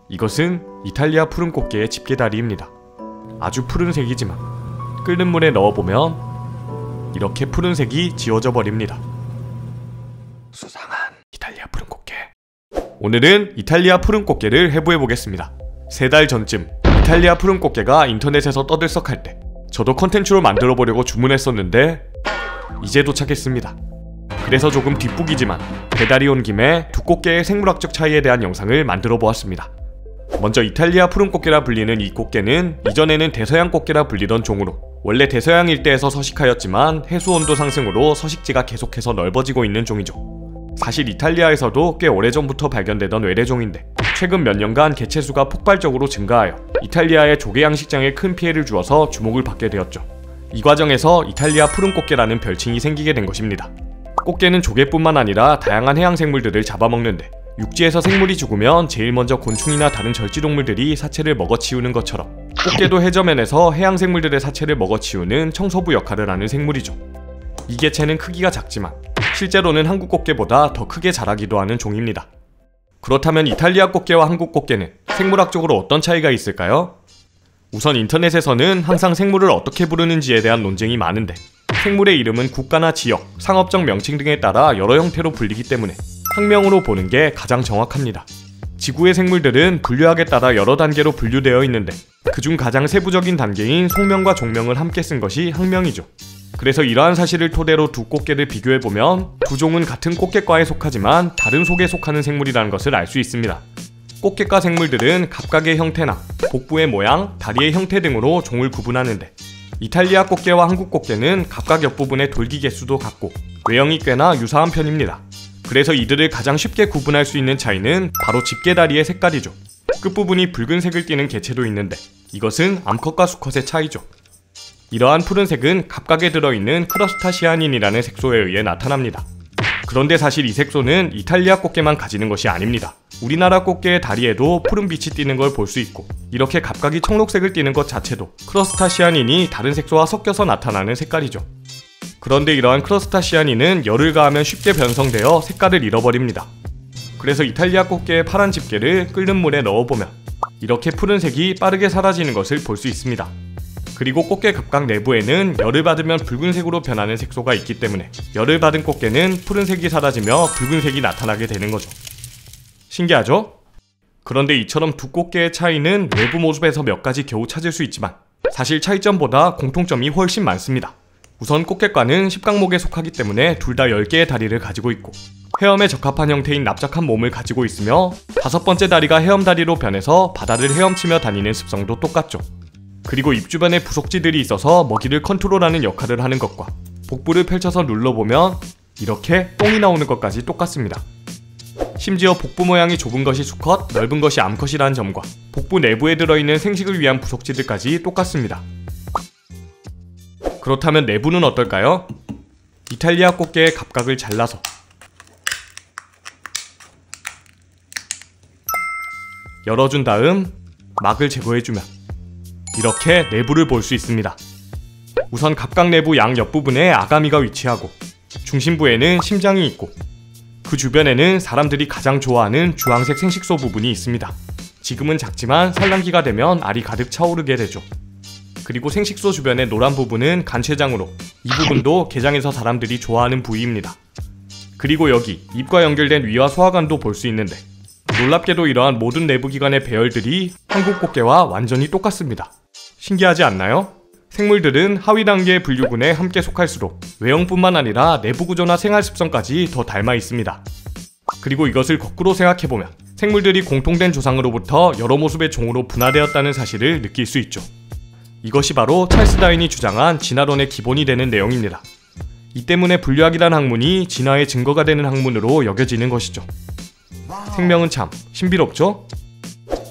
이것은 이탈리아 푸른 꽃게의 집게다리입니다. 아주 푸른색이지만 끓는 물에 넣어보면 이렇게 푸른색이 지워져 버립니다. 수상한 이탈리아 푸른 꽃게. 오늘은 이탈리아 푸른 꽃게를 해부해보겠습니다. 3달 전쯤 이탈리아 푸른 꽃게가 인터넷에서 떠들썩할 때 저도 컨텐츠로 만들어보려고 주문했었는데 이제 도착했습니다. 그래서 조금 뒷북이지만 배달이 온 김에 두 꽃게의 생물학적 차이에 대한 영상을 만들어 보았습니다. 먼저 이탈리아 푸른 꽃게라 불리는 이 꽃게는 이전에는 대서양 꽃게라 불리던 종으로 원래 대서양 일대에서 서식하였지만 해수온도 상승으로 서식지가 계속해서 넓어지고 있는 종이죠. 사실 이탈리아에서도 꽤 오래전부터 발견되던 외래종인데 최근 몇 년간 개체수가 폭발적으로 증가하여 이탈리아의 조개 양식장에 큰 피해를 주어서 주목을 받게 되었죠. 이 과정에서 이탈리아 푸른 꽃게라는 별칭이 생기게 된 것입니다. 꽃게는 조개뿐만 아니라 다양한 해양 생물들을 잡아먹는데 육지에서 생물이 죽으면 제일 먼저 곤충이나 다른 절지동물들이 사체를 먹어치우는 것처럼 꽃게도 해저면에서 해양 생물들의 사체를 먹어치우는 청소부 역할을 하는 생물이죠. 이 개체는 크기가 작지만 실제로는 한국 꽃게보다 더 크게 자라기도 하는 종입니다. 그렇다면 이탈리아 꽃게와 한국 꽃게는 생물학적으로 어떤 차이가 있을까요? 우선 인터넷에서는 항상 생물을 어떻게 부르는지에 대한 논쟁이 많은데 생물의 이름은 국가나 지역, 상업적 명칭 등에 따라 여러 형태로 불리기 때문에 학명으로 보는 게 가장 정확합니다. 지구의 생물들은 분류학에 따라 여러 단계로 분류되어 있는데 그중 가장 세부적인 단계인 속명과 종명을 함께 쓴 것이 학명이죠. 그래서 이러한 사실을 토대로 두 꽃게를 비교해보면 두 종은 같은 꽃게과에 속하지만 다른 속에 속하는 생물이라는 것을 알 수 있습니다. 꽃게과 생물들은 각각의 형태나 복부의 모양, 다리의 형태 등으로 종을 구분하는데 이탈리아 꽃게와 한국 꽃게는 각각 옆부분의 돌기 개수도 같고 외형이 꽤나 유사한 편입니다. 그래서 이들을 가장 쉽게 구분할 수 있는 차이는 바로 집게다리의 색깔이죠. 끝부분이 붉은색을 띠는 개체도 있는데 이것은 암컷과 수컷의 차이죠. 이러한 푸른색은 각각에 들어있는 크러스타시아닌이라는 색소에 의해 나타납니다. 그런데 사실 이 색소는 이탈리아 꽃게만 가지는 것이 아닙니다. 우리나라 꽃게의 다리에도 푸른빛이 띠는 걸 볼 수 있고 이렇게 각각이 청록색을 띠는 것 자체도 크러스타시아닌이 다른 색소와 섞여서 나타나는 색깔이죠. 그런데 이러한 크러스타시아닌은 열을 가하면 쉽게 변성되어 색깔을 잃어버립니다. 그래서 이탈리아 꽃게의 파란 집게를 끓는 물에 넣어보면 이렇게 푸른색이 빠르게 사라지는 것을 볼 수 있습니다. 그리고 꽃게 각각 내부에는 열을 받으면 붉은색으로 변하는 색소가 있기 때문에 열을 받은 꽃게는 푸른색이 사라지며 붉은색이 나타나게 되는 거죠. 신기하죠? 그런데 이처럼 두 꽃게의 차이는 외부 모습에서 몇 가지 겨우 찾을 수 있지만 사실 차이점보다 공통점이 훨씬 많습니다. 우선 꽃게과는 십각목에 속하기 때문에 둘 다 10개의 다리를 가지고 있고 헤엄에 적합한 형태인 납작한 몸을 가지고 있으며 5번째 다리가 헤엄다리로 변해서 바다를 헤엄치며 다니는 습성도 똑같죠. 그리고 입 주변에 부속지들이 있어서 먹이를 컨트롤하는 역할을 하는 것과 복부를 펼쳐서 눌러보면 이렇게 똥이 나오는 것까지 똑같습니다. 심지어 복부 모양이 좁은 것이 수컷, 넓은 것이 암컷이라는 점과 복부 내부에 들어있는 생식을 위한 부속지들까지 똑같습니다. 그렇다면 내부는 어떨까요? 이탈리아 꽃게의 갑각을 잘라서 열어준 다음 막을 제거해주면 이렇게 내부를 볼 수 있습니다. 우선 갑각 내부 양 옆부분에 아가미가 위치하고 중심부에는 심장이 있고 그 주변에는 사람들이 가장 좋아하는 주황색 생식소 부분이 있습니다. 지금은 작지만 산란기가 되면 알이 가득 차오르게 되죠. 그리고 생식소 주변의 노란 부분은 간췌장으로 이 부분도 게장에서 사람들이 좋아하는 부위입니다. 그리고 여기 입과 연결된 위와 소화관도 볼 수 있는데 놀랍게도 이러한 모든 내부기관의 배열들이 한국 꽃게와 완전히 똑같습니다. 신기하지 않나요? 생물들은 하위 단계의 분류군에 함께 속할수록 외형뿐만 아니라 내부 구조나 생활 습성까지 더 닮아 있습니다. 그리고 이것을 거꾸로 생각해보면 생물들이 공통된 조상으로부터 여러 모습의 종으로 분화되었다는 사실을 느낄 수 있죠. 이것이 바로 찰스 다윈이 주장한 진화론의 기본이 되는 내용입니다. 이 때문에 분류학이란 학문이 진화의 증거가 되는 학문으로 여겨지는 것이죠. 생명은 참 신비롭죠?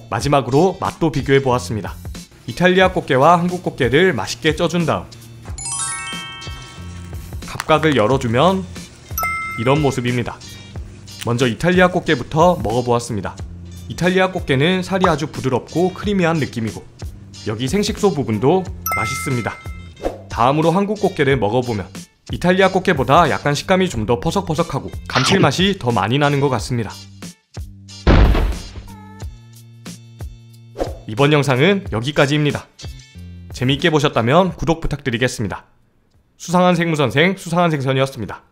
마지막으로 맛도 비교해보았습니다. 이탈리아 꽃게와 한국 꽃게를 맛있게 쪄준 다음 갑각을 열어주면 이런 모습입니다. 먼저 이탈리아 꽃게부터 먹어보았습니다. 이탈리아 꽃게는 살이 아주 부드럽고 크리미한 느낌이고 여기 생식소 부분도 맛있습니다. 다음으로 한국 꽃게를 먹어보면 이탈리아 꽃게보다 약간 식감이 좀 더 퍼석퍼석하고 감칠맛이 더 많이 나는 것 같습니다. 이번 영상은 여기까지입니다. 재미있게 보셨다면 구독 부탁드리겠습니다. 수상한 생물선생 수상한 생선이었습니다.